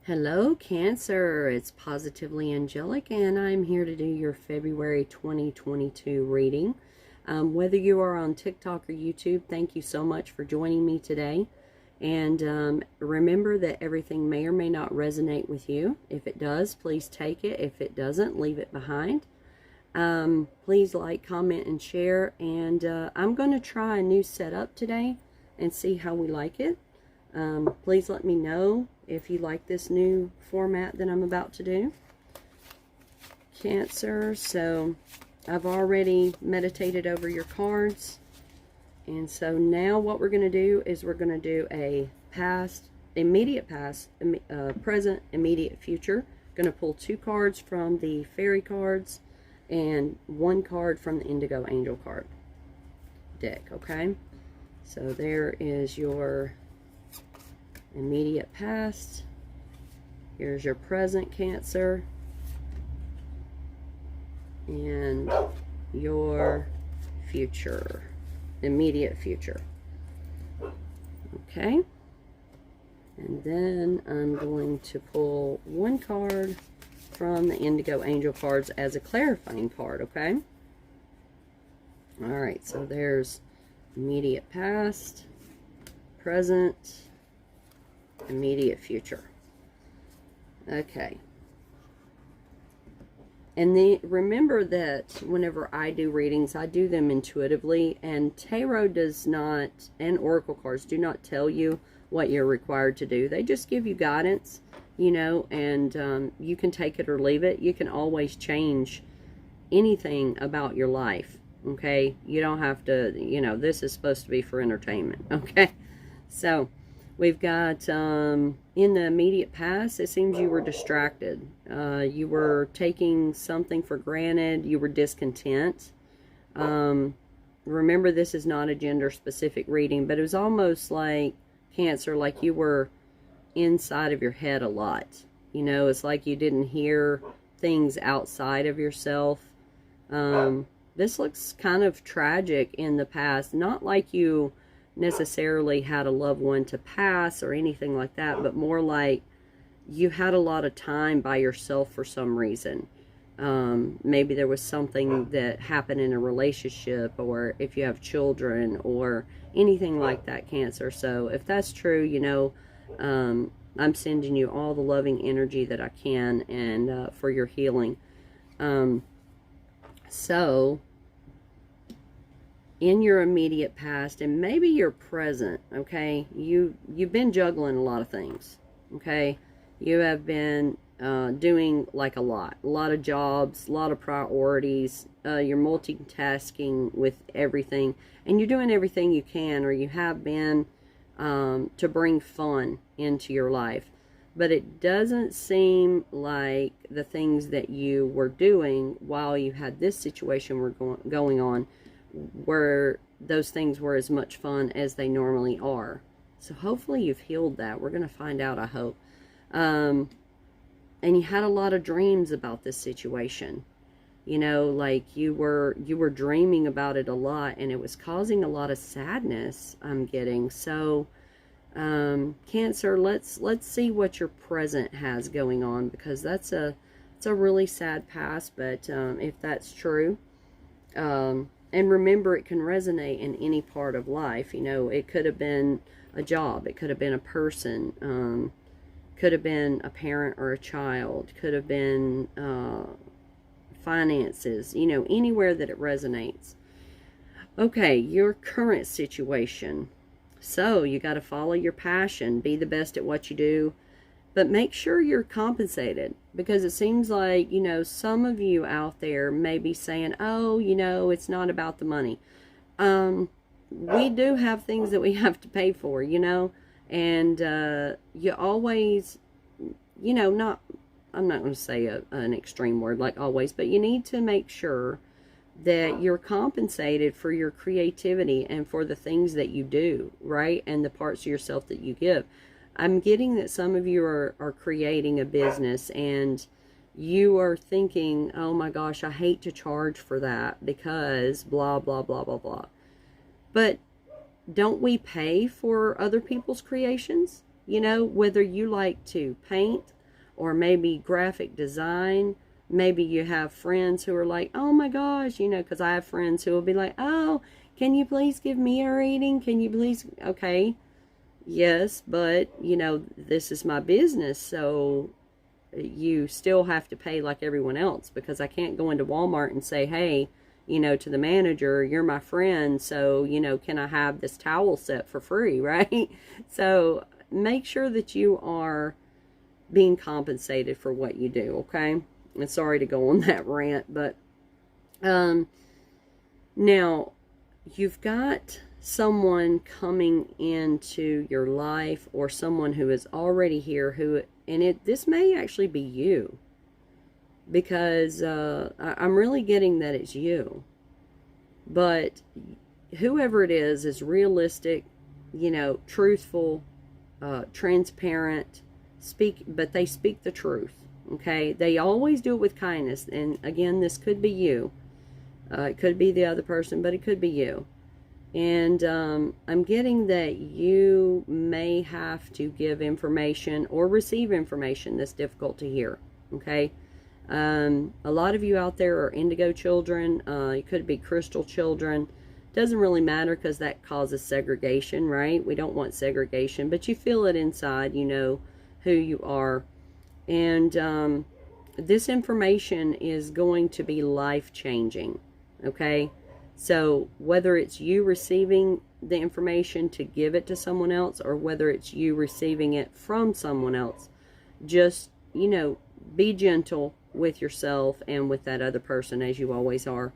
Hello, Cancer. It's Positively Angelic, and I'm here to do your February 2022 reading. Whether you are on TikTok or YouTube, thank you so much for joining me today. And remember that everything may or may not resonate with you. If it does, please take it. If it doesn't, leave it behind. Please like, comment, and share. And I'm going to try a new setup today and see how we like it. Please let me know if you like this new format that I'm about to do. Cancer, so I've already meditated over your cards. And so now what we're going to do is we're going to do a past, immediate past, present, immediate future. Going to pull 2 cards from the fairy cards and 1 card from the Indigo Angel card deck, okay? So there is your immediate past. Here's your present, Cancer, and your future, immediate future. Okay, and then I'm going to pull 1 card from the Indigo Angel cards as a clarifying card, okay? All right, so there's immediate past, present, immediate future. Okay. And remember that whenever I do readings, I do them intuitively, and tarot does not, and oracle cards do not tell you what you're required to do. They just give you guidance, you know, and you can take it or leave it. You can always change anything about your life, okay? You don't have to, you know, this is supposed to be for entertainment, okay? So we've got, in the immediate past, it seems you were distracted. You were taking something for granted. You were discontent. Remember, this is not a gender-specific reading, but it was almost like, Cancer, like you were inside of your head a lot. You know, it's like you didn't hear things outside of yourself. This looks kind of tragic in the past. Not like you necessarily had a loved one to pass or anything like that, but more like you had a lot of time by yourself for some reason. Maybe there was something that happened in a relationship, or if you have children or anything like that, Cancer. So if that's true, you know, I'm sending you all the loving energy that I can, and for your healing. So in your immediate past, and maybe your present, okay, you've been juggling a lot of things, okay? You have been doing like a lot of jobs, a lot of priorities. You're multitasking with everything, and you're doing everything you can, or you have been, to bring fun into your life. But it doesn't seem like the things that you were doing while you had this situation were going on, where those things were as much fun as they normally are. So hopefully you've healed that. We're going to find out, I hope. And you had a lot of dreams about this situation. You know, like you were dreaming about it a lot, and it was causing a lot of sadness, I'm getting. So Cancer, let's see what your present has going on, because it's a really sad past. But if that's true, and remember, it can resonate in any part of life. You know, it could have been a job, it could have been a person, could have been a parent or a child, could have been finances, you know, anywhere that it resonates. Okay, your current situation. So you got to follow your passion, be the best at what you do, but make sure you're compensated, because it seems like, you know, some of you out there may be saying, oh, you know, it's not about the money. We do have things that we have to pay for, you know, and you always, you know, I'm not going to say an extreme word like always, but you need to make sure that you're compensated for your creativity and for the things that you do, right? And the parts of yourself that you give. I'm getting that some of you are creating a business, and you are thinking, oh my gosh, I hate to charge for that because blah, blah, blah, blah, blah. But don't we pay for other people's creations? You know, whether you like to paint, or maybe graphic design. Maybe you have friends who are like, oh my gosh, you know, because I have friends who will be like, oh, can you please give me a reading? Can you please? Okay, yes, but, you know, this is my business, so you still have to pay like everyone else, because I can't go into Walmart and say, hey, you know, to the manager, you're my friend, so, you know, can I have this towel set for free, right? So make sure that you are being compensated for what you do, okay? And sorry to go on that rant, but now you've got someone coming into your life, or someone who is already here, who, and this may actually be you, because I'm really getting that it's you. But whoever it is realistic, you know, truthful, transparent, but they speak the truth, okay? They always do it with kindness. And again, this could be you. It could be the other person, but it could be you. And I'm getting that you may have to give information or receive information that's difficult to hear, okay? A lot of you out there are indigo children. It could be crystal children. Doesn't really matter, because that causes segregation, right? We don't want segregation, but you feel it inside. You know who you are. And this information is going to be life-changing, okay? So whether it's you receiving the information to give it to someone else, or whether it's you receiving it from someone else, just, you know, be gentle with yourself and with that other person, as you always are.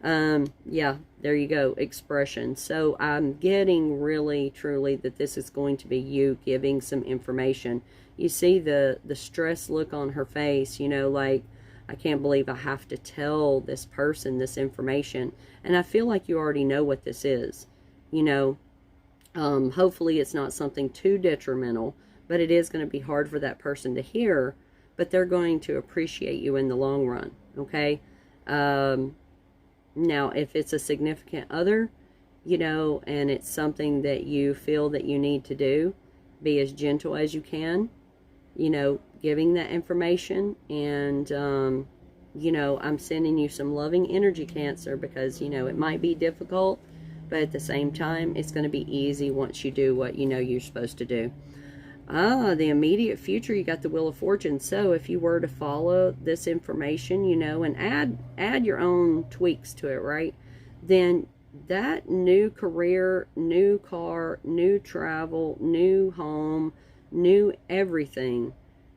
Yeah, there you go, expression. So I'm getting really, truly that this is going to be you giving some information. You see the stress look on her face, you know, like, I can't believe I have to tell this person this information. And I feel like you already know what this is, you know. Hopefully it's not something too detrimental, but it is going to be hard for that person to hear, but they're going to appreciate you in the long run, okay? Now, if it's a significant other, you know, and it's something that you feel that you need to do, be as gentle as you can, you know, giving that information. And, you know, I'm sending you some loving energy, Cancer, because, you know, it might be difficult, but at the same time, it's going to be easy once you do what you know you're supposed to do. The immediate future, you got the Wheel of Fortune. So if you were to follow this information, you know, and add your own tweaks to it, right? Then that new career, new car, new travel, new home, new everything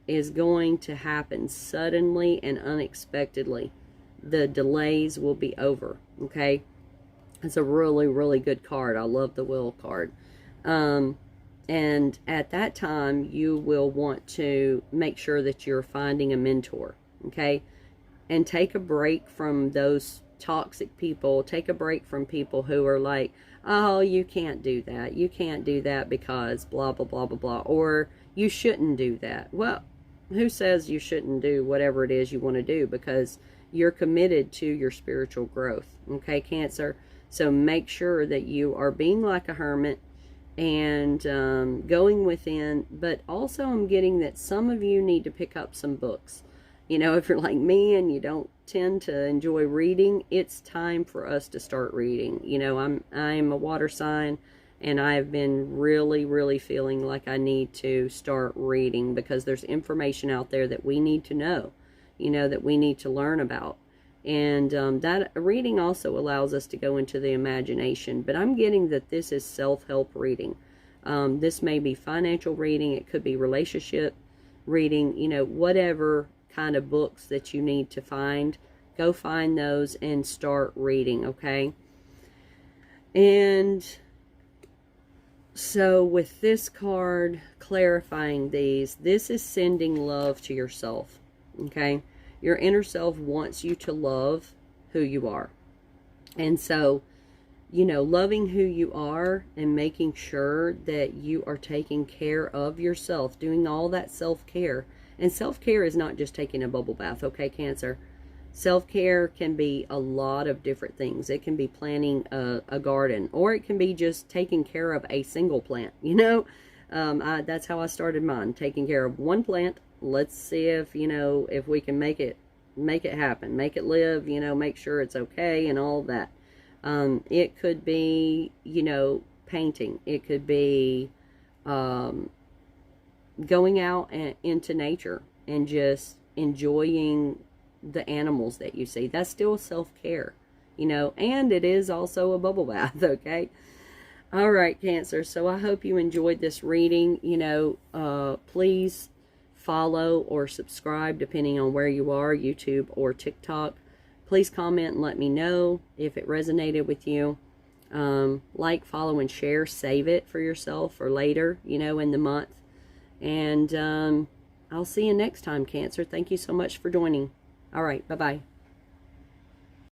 is going to happen suddenly and unexpectedly. The delays will be over, okay? It's a really, really good card. I love the Wheel card. And at that time, you will want to make sure that you're finding a mentor, okay? And take a break from those toxic people. Take a break from people who are like, oh, you can't do that. You can't do that because blah, blah, blah, blah, blah. Or you shouldn't do that. Well, who says you shouldn't do whatever it is you want to do? Because you're committed to your spiritual growth, okay, Cancer? So make sure that you are being like a hermit, and going within. But also I'm getting that some of you need to pick up some books. You know, if you're like me and you don't tend to enjoy reading, it's time for us to start reading. You know, I'm a water sign, and I've been really, really feeling like I need to start reading, because there's information out there that we need to know, you know, that we need to learn about. And that reading also allows us to go into the imagination. But I'm getting that this is self-help reading. This may be financial reading. It could be relationship reading. You know, whatever kind of books that you need to find, go find those and start reading, okay? And so with this card, clarifying these, this is sending love to yourself, okay? Your inner self wants you to love who you are. And so, you know, loving who you are and making sure that you are taking care of yourself, doing all that self-care. And self-care is not just taking a bubble bath, okay, Cancer? Self-care can be a lot of different things. It can be planting a garden, or it can be just taking care of a single plant, you know? That's how I started mine, taking care of one plant let's see if, you know, if we can make it happen, make it live, you know, make sure it's okay and all that. It could be, you know, painting. It could be going out into nature and just enjoying the animals that you see. That's still self-care, you know, and it is also a bubble bath, okay? All right, Cancer, so I hope you enjoyed this reading. You know, please follow or subscribe depending on where you are, YouTube or TikTok. Please comment and let me know if it resonated with you. Like, follow, and share. Save it for yourself for later, you know, in the month. And I'll see you next time, Cancer. Thank you so much for joining. All right, bye-bye.